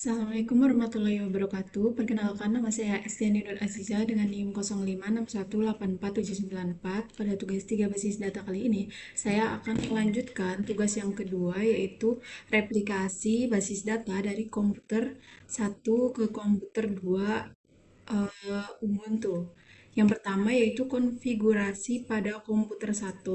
Assalamualaikum warahmatullahi wabarakatuh. Perkenalkan, nama saya Estiani Nur Aziza dengan NIM 0561841794. Pada tugas 3 basis data kali ini, saya akan melanjutkan tugas yang kedua, yaitu replikasi basis data dari komputer 1 ke komputer 2 Ubuntu. Yang pertama yaitu konfigurasi pada komputer 1.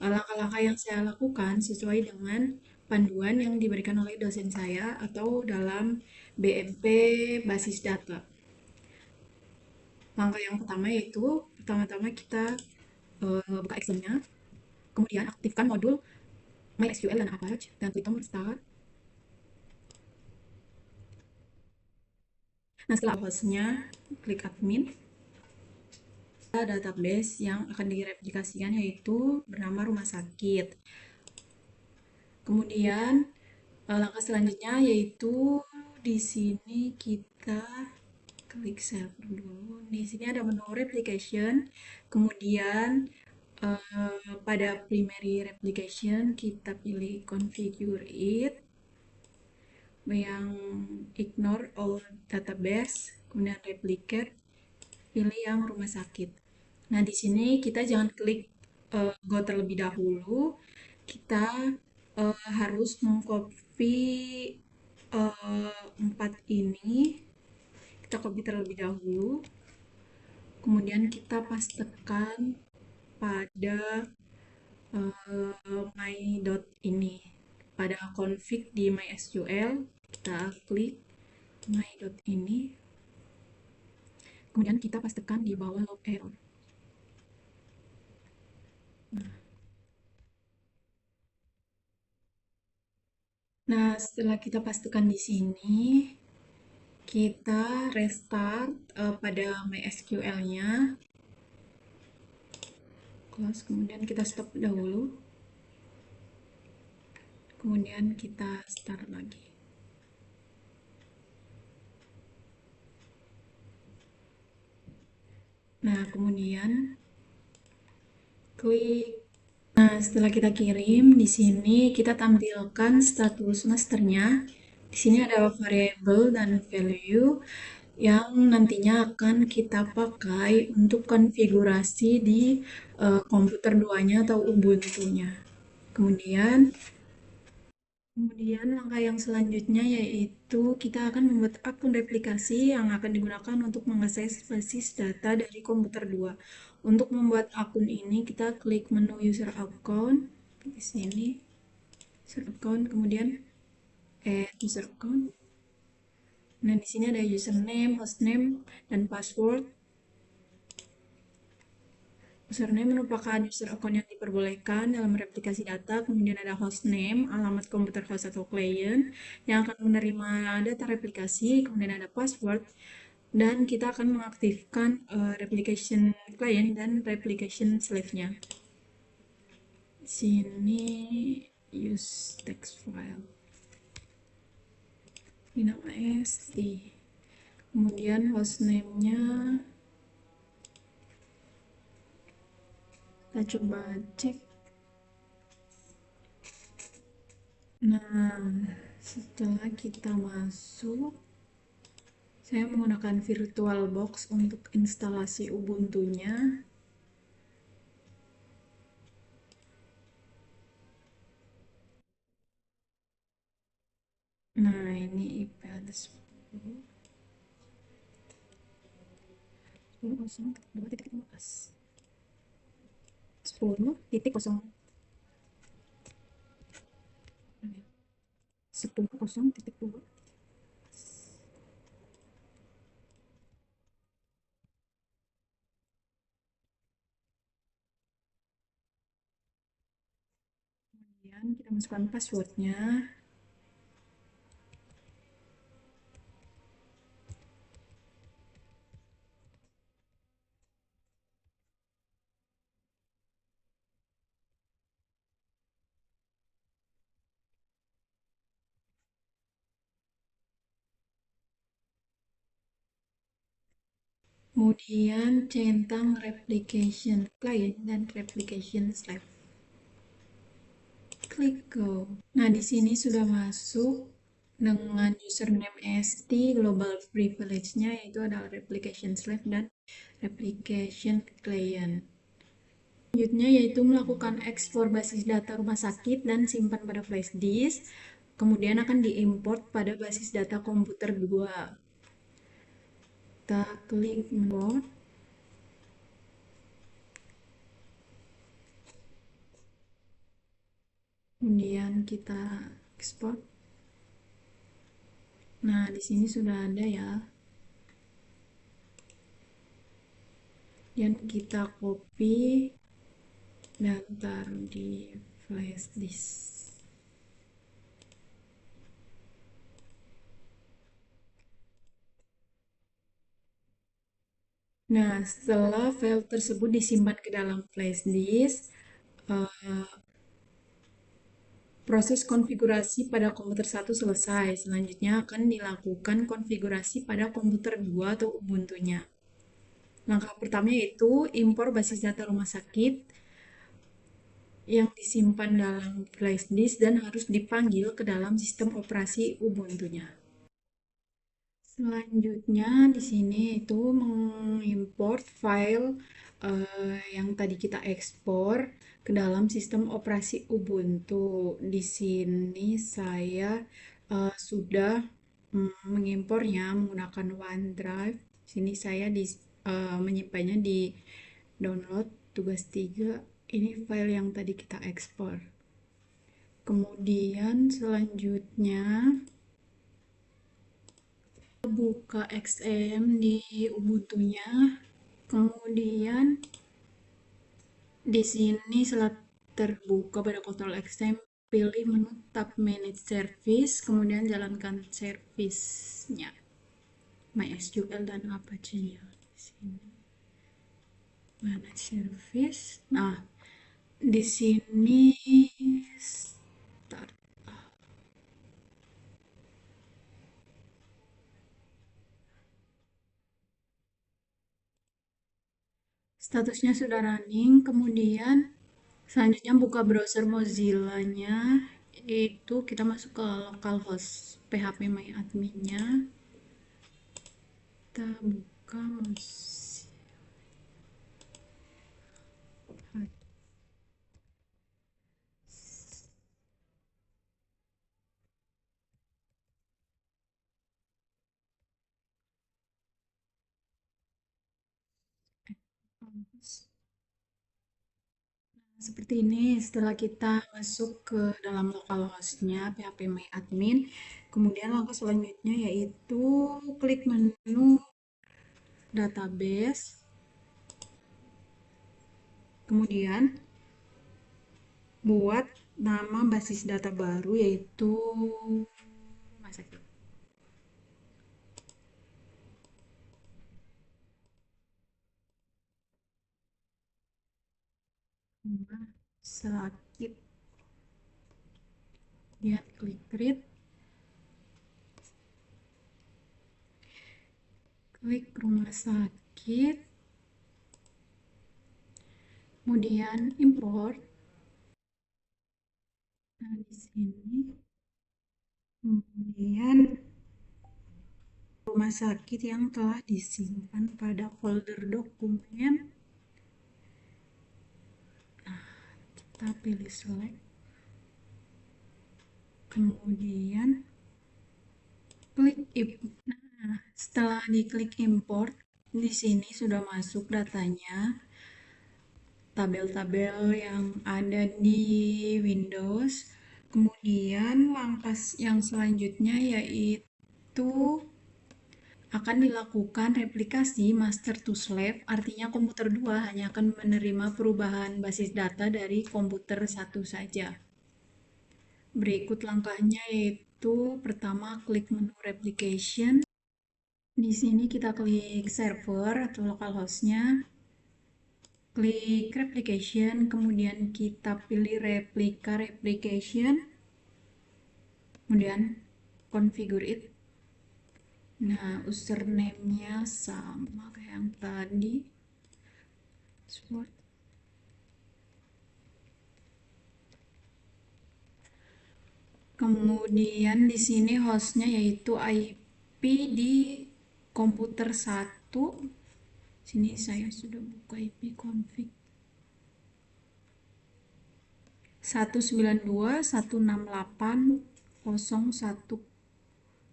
Langkah-langkah yang saya lakukan sesuai dengan panduan yang diberikan oleh dosen saya atau dalam BMP basis data. Langkah yang pertama yaitu pertama-tama kita buka Excel-nya, kemudian aktifkan modul MySQL dan Apache dan klik tombol start. Nah, setelah hostnya, klik admin. Database yang akan direplikasikan yaitu bernama rumah sakit. Kemudian langkah selanjutnya yaitu di sini kita klik server dulu. Di sini ada menu replication. Kemudian pada primary replication kita pilih configure it, yang ignore all database, kemudian replicate, pilih yang rumah sakit. Nah, di sini kita jangan klik go terlebih dahulu. Kita harus mengcopy 4 ini. Kita copy terlebih dahulu. Kemudian kita pastekan pada my dot ini. Pada config di MySQL, kita klik my dot ini. Kemudian kita pastekan di bawah log error. Nah, setelah kita pastikan di sini, kita restart pada MySQL-nya. Close, kemudian kita stop dahulu. Kemudian kita start lagi. Nah, kemudian klik. Nah, setelah kita kirim, di sini kita tampilkan status masternya. Di sini ada variable dan value yang nantinya akan kita pakai untuk konfigurasi di komputer 2-nya atau Ubuntu-nya. Kemudian langkah yang selanjutnya yaitu kita akan membuat akun replikasi yang akan digunakan untuk mengakses basis data dari komputer 2. Untuk membuat akun ini kita klik menu user account di sini, user account, kemudian add user account. Nah, di sini ada username, hostname, dan password. Username merupakan user account yang diperbolehkan dalam replikasi data, kemudian ada hostname, alamat komputer host atau klien yang akan menerima data replikasi, kemudian ada password, dan kita akan mengaktifkan replication client dan replication slave-nya. Sini use text file. Ini nama st. Kemudian hostname-nya kita coba cek. Nah, setelah kita masuk, saya menggunakan VirtualBox untuk instalasi Ubuntu-nya. Nah, ini IP address 10.2.15. 10.0. 10.0.2. Kemudian kita masukkan passwordnya. Kemudian centang replication client dan replication slave. Klik go. Nah, di sini sudah masuk dengan username st, global privilege-nya yaitu adalah replication slave dan replication client. Selanjutnya yaitu melakukan ekspor basis data rumah sakit dan simpan pada flash disk, kemudian akan diimport pada basis data komputer 2. Kita klik import, kemudian kita ekspor. Nah, di sini sudah ada ya. Dan kita copy dan taruh di flash disk. Nah, setelah file tersebut disimpan ke dalam flash disk, proses konfigurasi pada komputer 1 selesai. Selanjutnya akan dilakukan konfigurasi pada komputer 2 atau Ubuntu-nya. Langkah pertama yaitu impor basis data rumah sakit yang disimpan dalam flash disk dan harus dipanggil ke dalam sistem operasi Ubuntu-nya. Selanjutnya di sini itu mengimport file yang tadi kita ekspor ke dalam sistem operasi Ubuntu. Di sini saya sudah mengimpornya menggunakan OneDrive. Di sini saya menyimpannya di download tugas 3. Ini file yang tadi kita ekspor. Kemudian selanjutnya buka XM di Ubuntu-nya. Kemudian di sini setelah terbuka pada Ctrl XM, pilih menu tab Manage Service, kemudian jalankan service-nya. MySQL dan Apache-nya. Di sini Manage Service. Nah, di sini start. Statusnya sudah running, kemudian selanjutnya buka browser Mozilla-nya, itu kita masuk ke localhost phpMyAdmin-nya, kita buka Mozilla. Seperti ini, setelah kita masuk ke dalam localhost-nya phpMyAdmin, kemudian langkah selanjutnya yaitu klik menu database, kemudian buat nama basis data baru yaitu rumah sakit. Rumah sakit. Lihat klik create. Klik rumah sakit. Kemudian import. Nah, di sini. Kemudian rumah sakit yang telah disimpan pada folder dokumen. Nah, kita pilih select. Kemudian klik import. Nah, setelah diklik import, di sini sudah masuk datanya, tabel-tabel yang ada di Windows. Kemudian langkah yang selanjutnya yaitu akan dilakukan replikasi master to slave, artinya komputer 2 hanya akan menerima perubahan basis data dari komputer 1 saja. Berikut langkahnya yaitu pertama klik menu replication. Di sini kita klik server atau localhost-nya. Klik replication, kemudian kita pilih replika replication. Kemudian configure it. Nah, username-nya sama kayak yang tadi. Password. Kemudian di sini hostnya yaitu IP di komputer satu. Sini saya sudah buka IP config 192.168.01.0.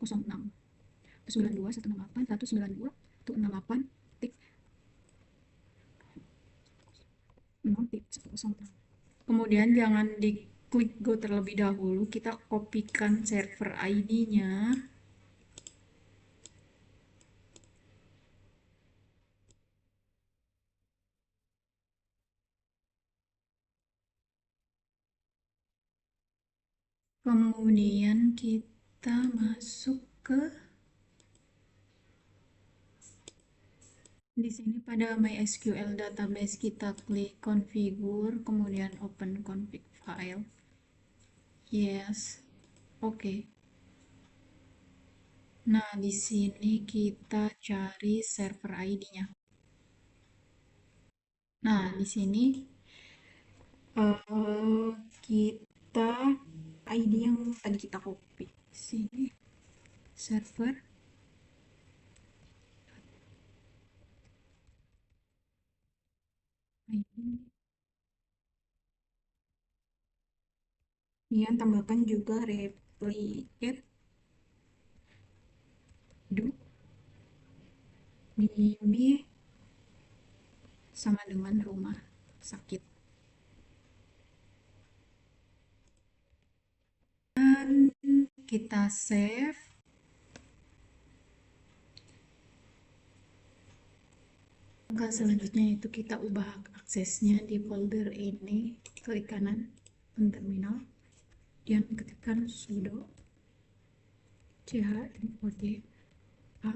192.168.168.0.106. Kemudian jangan diklik go terlebih dahulu, kita kopikan server ID-nya. Kemudian kita masuk ke di sini pada MySQL database kita klik configure, kemudian open config file. Yes. Oke. Nah, di sini kita cari server ID-nya. Nah, di sini kita ID yang tadi kita copy. Sini server ID. Kemudian tambahkan juga replicate do db sama dengan rumah sakit. Dan kita save. Langkah selanjutnya itu kita ubah aksesnya di folder ini. Klik kanan terminal dan ketikkan sudo chmod a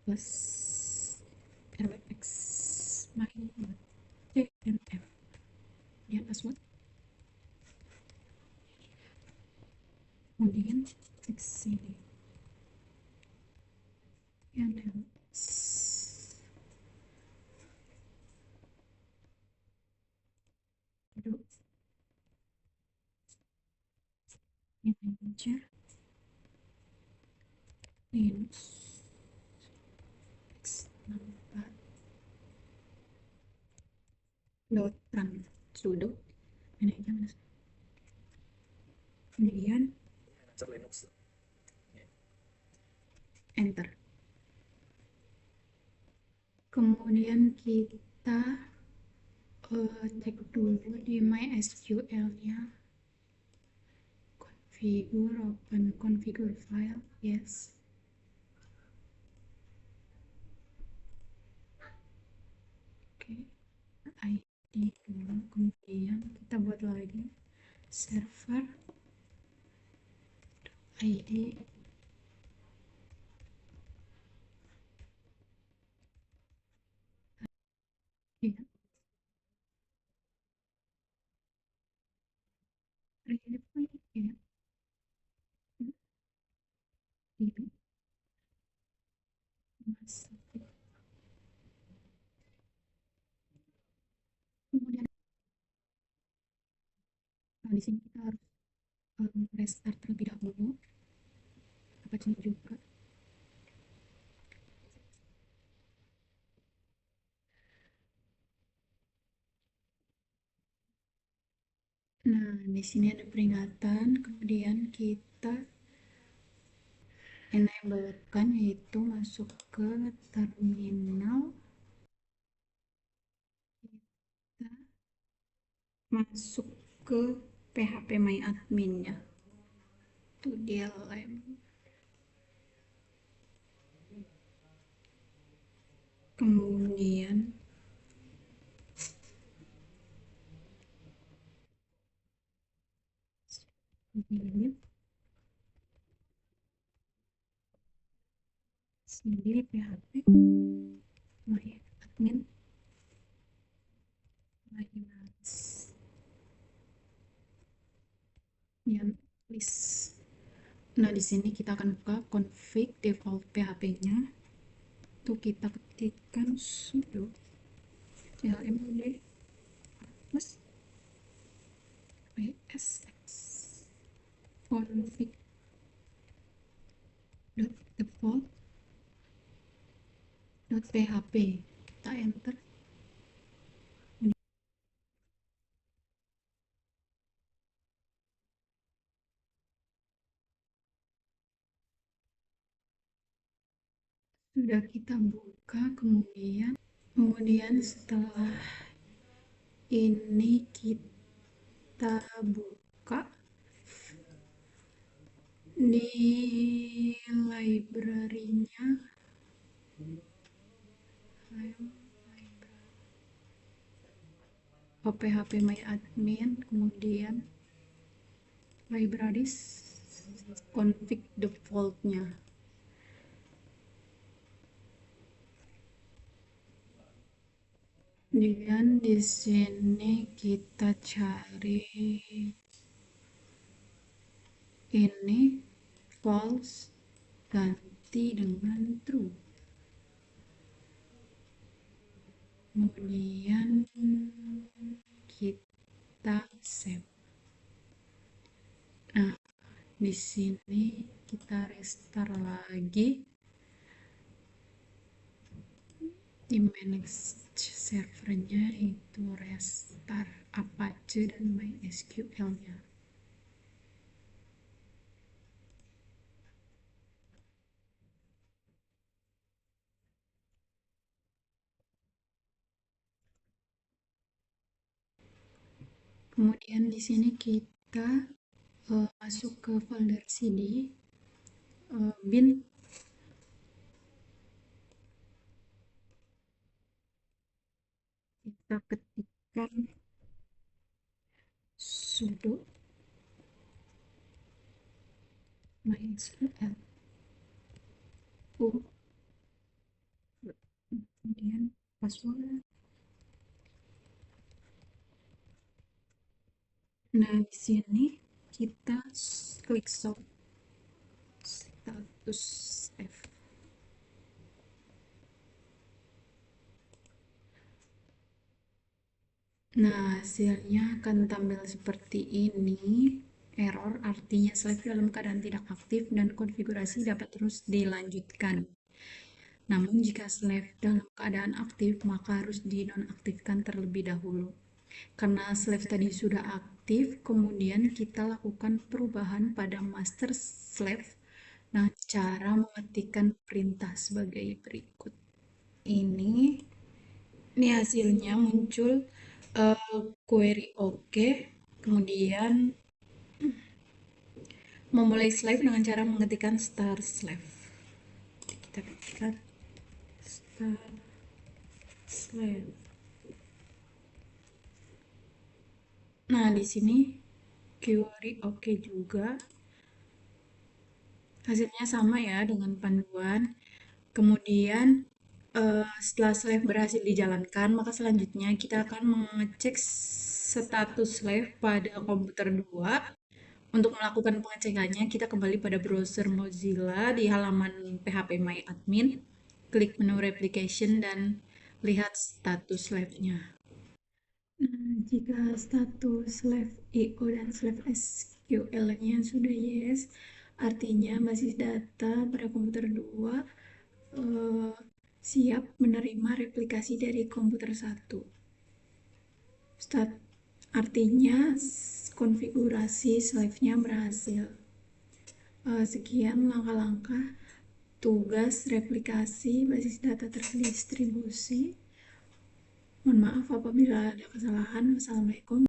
plus rx my.cmf dan password. Kemudian klik sini dan manager Linux x64 dot run sudo manager. Kemudian enter. Kemudian kita cek dulu di MySQL-nya. Configure, open configure file, yes. Oke, ID dulu, kemudian kita buat lagi server ID. Ya, ya. Ini masuk. Kemudian di sini kita harus restart terlebih dahulu. Apa ini juga. Nah, di sini ada peringatan, kemudian kita enablekan yaitu masuk ke terminal, kita masuk ke PHP My Admin-nya. Itu dia lem. Kemudian sendiri PHP My Admin yang list. Nah, di sini kita akan buka config default PHP-nya. Itu kita ketikkan sudo chmod plus psx. config.default.php, kita enter. Sudah kita buka, kemudian setelah ini kita buka di library-nya, phpMyAdmin, kemudian libraries, config default-nya. Dan di sini kita cari ini false, ganti dengan true. Kemudian kita save. Nah, di sini kita restart lagi di manage servernya, itu restart Apache dan MySQL-nya. Kemudian di sini kita masuk ke folder cd, bin, kita ketikkan sudo MySQL, kemudian password. Nah, di sini kita klik show status F. Nah, hasilnya akan tampil seperti ini. Error artinya slave dalam keadaan tidak aktif dan konfigurasi dapat terus dilanjutkan. Namun jika slave dalam keadaan aktif, maka harus dinonaktifkan terlebih dahulu. Karena slave tadi sudah aktif, kemudian kita lakukan perubahan pada master slave. Nah, cara mengetikkan perintah sebagai berikut. Ini hasilnya muncul query OK, kemudian memulai slave dengan cara mengetikkan star slave. Kita ketikkan star slave. Nah, di sini query OK juga. Hasilnya sama ya dengan panduan. Kemudian setelah slave berhasil dijalankan, maka selanjutnya kita akan mengecek status slave pada komputer 2. Untuk melakukan pengecekannya, kita kembali pada browser Mozilla di halaman phpMyAdmin, klik menu replication dan lihat status slave-nya. Nah, jika status slave IO dan slave SQL-nya sudah yes, artinya basis data pada komputer 2 siap menerima replikasi dari komputer 1. Artinya konfigurasi slave-nya berhasil. Sekian langkah-langkah tugas replikasi basis data terdistribusi. Mohon maaf apabila ada kesalahan. Wassalamualaikum.